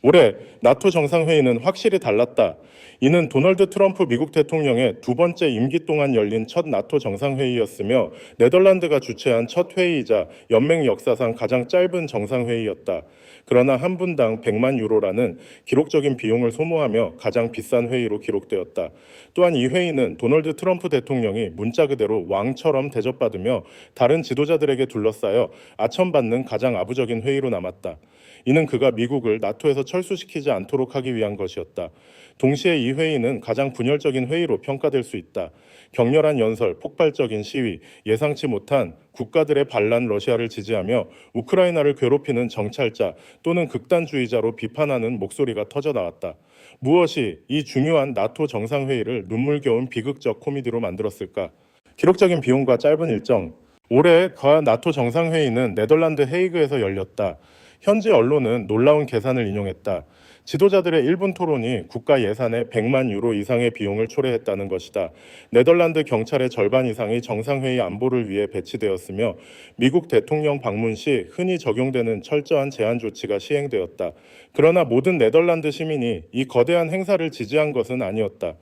올해 나토 정상회의는 확실히 달랐다. 이는 도널드 트럼프 미국 대통령의 두 번째 임기 동안 열린 첫 나토 정상회의였으며 네덜란드가 주최한 첫 회의이자 연맹 역사상 가장 짧은 정상회의였다. 그러나 한 분당 100만 유로라는 기록적인 비용을 소모하며 가장 비싼 회의로 기록되었다. 또한 이 회의는 도널드 트럼프 대통령이 문자 그대로 왕처럼 대접받으며 다른 지도자들에게 둘러싸여 아첨받는 가장 아부적인 회의로 남았다. 이는 그가 미국을 나토에서 철수시키지 않도록 하기 위한 것이었다. 동시에 이 회의는 가장 분열적인 회의로 평가될 수 있다. 격렬한 연설, 폭발적인 시위, 예상치 못한 국가들의 반란 러시아를 지지하며 우크라이나를 괴롭히는 정찰자 또는 극단주의자로 비판하는 목소리가 터져 나왔다. 무엇이 이 중요한 나토 정상회의를 눈물겨운 비극적 코미디로 만들었을까? 기록적인 비용과 짧은 일정. 올해 나토 정상회의는 네덜란드 헤이그에서 열렸다. 현지 언론은 놀라운 계산을 인용했다. 지도자들의 1분 토론이 국가 예산의 100만 유로 이상의 비용을 초래했다는 것이다. 네덜란드 경찰의 절반 이상이 정상회의 안보를 위해 배치되었으며 미국 대통령 방문 시 흔히 적용되는 철저한 제한 조치가 시행되었다. 그러나 모든 네덜란드 시민이 이 거대한 행사를 지지한 것은 아니었다.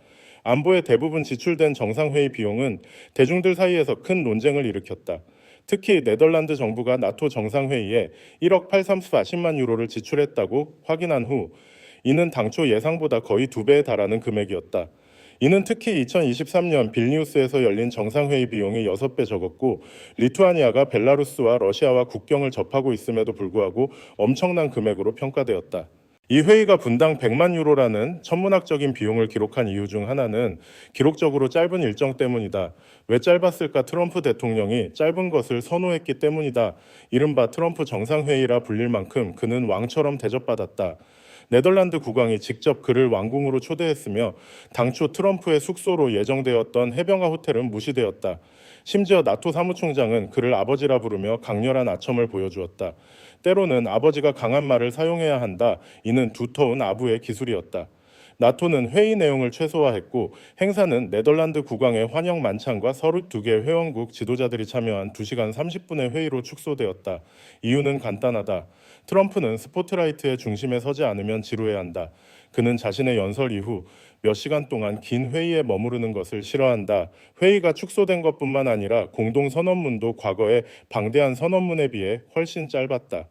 안보에 대부분 지출된 정상회의 비용은 대중들 사이에서 큰 논쟁을 일으켰다. 특히 네덜란드 정부가 나토 정상회의에 1억 8,340만 유로를 지출했다고 확인한 후 이는 당초 예상보다 거의 2배에 달하는 금액이었다. 이는 특히 2023년 빌니우스에서 열린 정상회의 비용이 6배 적었고 리투아니아가 벨라루스와 러시아와 국경을 접하고 있음에도 불구하고 엄청난 금액으로 평가되었다. 이 회의가 분당 100만 유로라는 천문학적인 비용을 기록한 이유 중 하나는 기록적으로 짧은 일정 때문이다. 왜 짧았을까? 트럼프 대통령이 짧은 것을 선호했기 때문이다. 이른바 트럼프 정상회의라 불릴 만큼 그는 왕처럼 대접받았다. 네덜란드 국왕이 직접 그를 왕궁으로 초대했으며 당초 트럼프의 숙소로 예정되었던 해병하 호텔은 무시되었다. 심지어 나토 사무총장은 그를 아버지라 부르며 강렬한 아첨을 보여주었다. 때로는 아버지가 강한 말을 사용해야 한다. 이는 두터운 아부의 기술이었다. 나토는 회의 내용을 최소화했고 행사는 네덜란드 국왕의 환영 만찬과 32개 회원국 지도자들이 참여한 2시간 30분의 회의로 축소되었다. 이유는 간단하다. 트럼프는 스포트라이트의 중심에 서지 않으면 지루해야 한다. 그는 자신의 연설 이후 몇 시간 동안 긴 회의에 머무르는 것을 싫어한다. 회의가 축소된 것뿐만 아니라 공동 선언문도 과거의 방대한 선언문에 비해 훨씬 짧았다.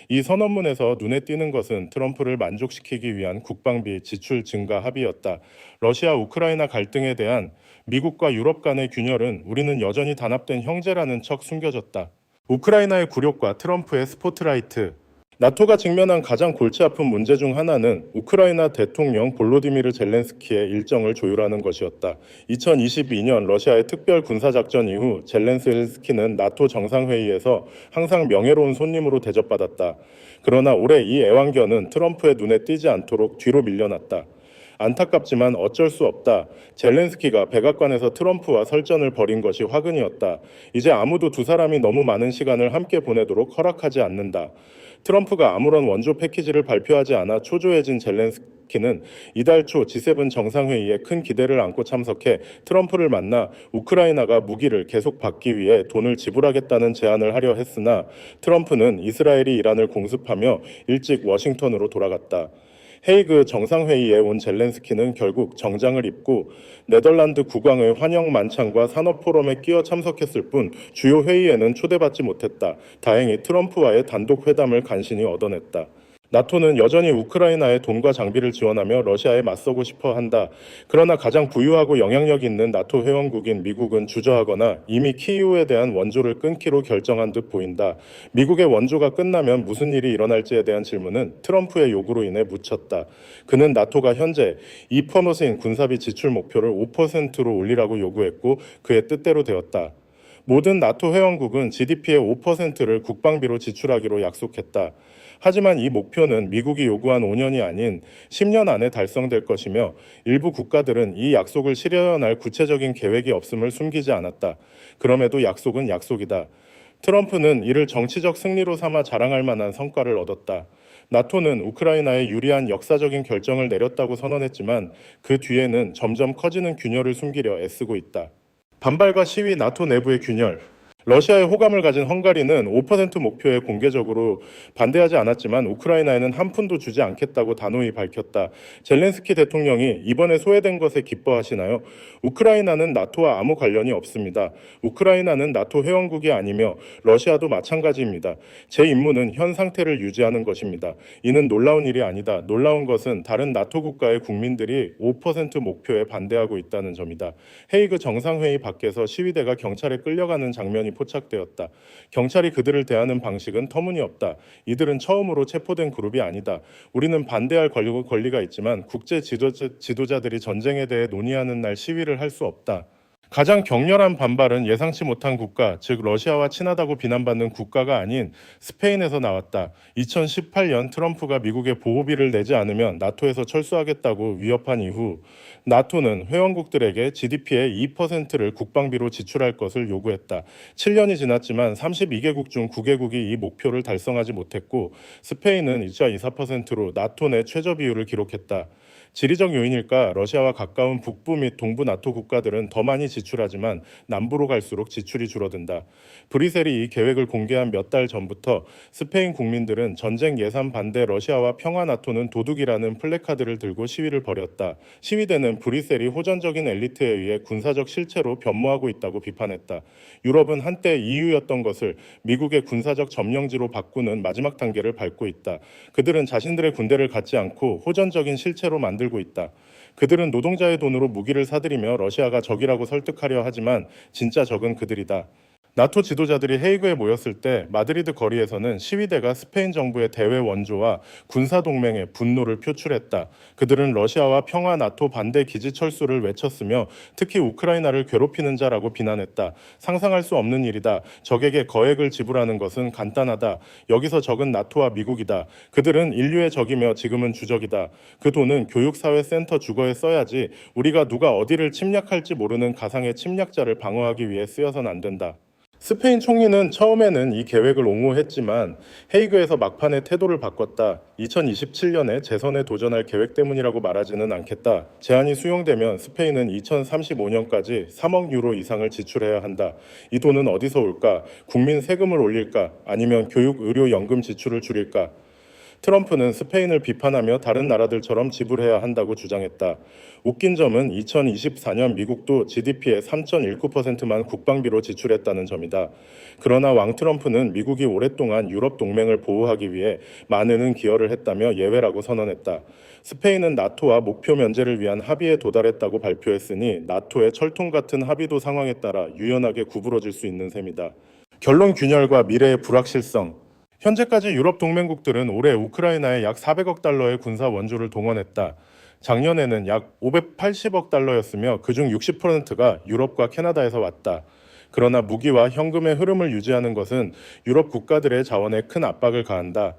이 선언문에서 눈에 띄는 것은 트럼프를 만족시키기 위한 국방비 지출 증가 합의였다. 러시아 우크라이나 갈등에 대한 미국과 유럽 간의 균열은 우리는 여전히 단합된 형제라는 척 숨겨졌다. 우크라이나의 굴욕과 트럼프의 스포트라이트. 나토가 직면한 가장 골치 아픈 문제 중 하나는 우크라이나 대통령 볼로디미르 젤렌스키의 일정을 조율하는 것이었다. 2022년 러시아의 특별 군사작전 이후 젤렌스키는 나토 정상회의에서 항상 명예로운 손님으로 대접받았다. 그러나 올해 이 애완견은 트럼프의 눈에 띄지 않도록 뒤로 밀려났다. 안타깝지만 어쩔 수 없다. 젤렌스키가 백악관에서 트럼프와 설전을 벌인 것이 화근이었다. 이제 아무도 두 사람이 너무 많은 시간을 함께 보내도록 허락하지 않는다. 트럼프가 아무런 원조 패키지를 발표하지 않아 초조해진 젤렌스키는 이달 초 G7 정상회의에 큰 기대를 안고 참석해 트럼프를 만나 우크라이나가 무기를 계속 받기 위해 돈을 지불하겠다는 제안을 하려 했으나 트럼프는 이스라엘이 이란을 공습하며 일찍 워싱턴으로 돌아갔다. 헤이그 정상회의에 온 젤렌스키는 결국 정장을 입고 네덜란드 국왕의 환영 만찬과 산업포럼에 끼어 참석했을 뿐 주요 회의에는 초대받지 못했다. 다행히 트럼프와의 단독 회담을 간신히 얻어냈다. 나토는 여전히 우크라이나에 돈과 장비를 지원하며 러시아에 맞서고 싶어 한다. 그러나 가장 부유하고 영향력 있는 나토 회원국인 미국은 주저하거나 이미 키이우에 대한 원조를 끊기로 결정한 듯 보인다. 미국의 원조가 끝나면 무슨 일이 일어날지에 대한 질문은 트럼프의 요구로 인해 묻혔다. 그는 나토가 현재 2%인 군사비 지출 목표를 5%로 올리라고 요구했고 그의 뜻대로 되었다. 모든 나토 회원국은 GDP의 5%를 국방비로 지출하기로 약속했다. 하지만 이 목표는 미국이 요구한 5년이 아닌 10년 안에 달성될 것이며 일부 국가들은 이 약속을 실현할 구체적인 계획이 없음을 숨기지 않았다. 그럼에도 약속은 약속이다. 트럼프는 이를 정치적 승리로 삼아 자랑할 만한 성과를 얻었다. 나토는 우크라이나에 유리한 역사적인 결정을 내렸다고 선언했지만 그 뒤에는 점점 커지는 균열을 숨기려 애쓰고 있다. 반발과 시위 나토 내부의 균열. 러시아에 호감을 가진 헝가리는 5% 목표에 공개적으로 반대하지 않았지만 우크라이나에는 한 푼도 주지 않겠다고 단호히 밝혔다. 젤렌스키 대통령이 이번에 소외된 것에 기뻐하시나요? 우크라이나는 나토와 아무 관련이 없습니다. 우크라이나는 나토 회원국이 아니며 러시아도 마찬가지입니다. 제 임무는 현 상태를 유지하는 것입니다. 이는 놀라운 일이 아니다. 놀라운 것은 다른 나토 국가의 국민들이 5% 목표에 반대하고 있다는 점이다. 헤이그 정상회의 밖에서 시위대가 경찰에 끌려가는 장면이 포착되었다. 경찰이 그들을 대하는 방식은 터무니없다. 이들은 처음으로 체포된 그룹이 아니다. 우리는 반대할 권리가 있지만 국제 지도자들이 전쟁에 대해 논의하는 날 시위를 할 수 없다. 가장 격렬한 반발은 예상치 못한 국가, 즉 러시아와 친하다고 비난받는 국가가 아닌 스페인에서 나왔다. 2018년 트럼프가 미국에 보호비를 내지 않으면 나토에서 철수하겠다고 위협한 이후 나토는 회원국들에게 GDP의 2%를 국방비로 지출할 것을 요구했다. 7년이 지났지만 32개국 중 9개국이 이 목표를 달성하지 못했고 스페인은 2.24%로 나토 내 최저 비율을 기록했다. 지리적 요인일까 러시아와 가까운 북부 및 동부 나토 국가들은 더 많이 지출하지만 남부로 갈수록 지출이 줄어든다. 브뤼셀이 이 계획을 공개한 몇 달 전부터 스페인 국민들은 전쟁 예산 반대 러시아와 평화 나토는 도둑이라는 플래카드를 들고 시위를 벌였다. 시위대는 브뤼셀이 호전적인 엘리트에 의해 군사적 실체로 변모하고 있다고 비판했다. 유럽은 한때 EU였던 것을 미국의 군사적 점령지로 바꾸는 마지막 단계를 밟고 있다. 그들은 자신들의 군대를 갖지 않고 호전적인 실체로 만들고 있다. 그들은 노동자의 돈으로 무기를 사들이며 러시아가 적이라고 설득하려 하지만 진짜 적은 그들이다. 나토 지도자들이 헤이그에 모였을 때 마드리드 거리에서는 시위대가 스페인 정부의 대외 원조와 군사동맹에 분노를 표출했다. 그들은 러시아와 평화 나토 반대 기지 철수를 외쳤으며 특히 우크라이나를 괴롭히는 자라고 비난했다. 상상할 수 없는 일이다. 적에게 거액을 지불하는 것은 간단하다. 여기서 적은 나토와 미국이다. 그들은 인류의 적이며 지금은 주적이다. 그 돈은 교육사회센터 주거에 써야지 우리가 누가 어디를 침략할지 모르는 가상의 침략자를 방어하기 위해 쓰여선 안 된다. 스페인 총리는 처음에는 이 계획을 옹호했지만 헤이그에서 막판에 태도를 바꿨다. 2027년에 재선에 도전할 계획 때문이라고 말하지는 않겠다. 제안이 수용되면 스페인은 2035년까지 3억 유로 이상을 지출해야 한다. 이 돈은 어디서 올까? 국민 세금을 올릴까? 아니면 교육, 의료, 연금 지출을 줄일까? 트럼프는 스페인을 비판하며 다른 나라들처럼 지불해야 한다고 주장했다. 웃긴 점은 2024년 미국도 GDP의 3.19%만 국방비로 지출했다는 점이다. 그러나 왕 트럼프는 미국이 오랫동안 유럽 동맹을 보호하기 위해 많은 기여를 했다며 예외라고 선언했다. 스페인은 나토와 목표 면제를 위한 합의에 도달했다고 발표했으니 나토의 철통 같은 합의도 상황에 따라 유연하게 구부러질 수 있는 셈이다. 결론 균열과 미래의 불확실성. 현재까지 유럽 동맹국들은 올해 우크라이나에 약 400억 달러의 군사 원조를 동원했다. 작년에는 약 580억 달러였으며 그중 60%가 유럽과 캐나다에서 왔다. 그러나 무기와 현금의 흐름을 유지하는 것은 유럽 국가들의 자원에 큰 압박을 가한다.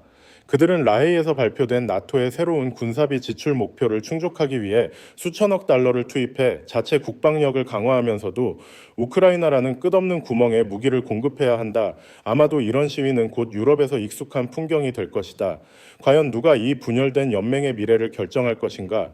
그들은 라헤이에서 발표된 나토의 새로운 군사비 지출 목표를 충족하기 위해 수천억 달러를 투입해 자체 국방력을 강화하면서도 우크라이나라는 끝없는 구멍에 무기를 공급해야 한다. 아마도 이런 시위는 곧 유럽에서 익숙한 풍경이 될 것이다. 과연 누가 이 분열된 연맹의 미래를 결정할 것인가?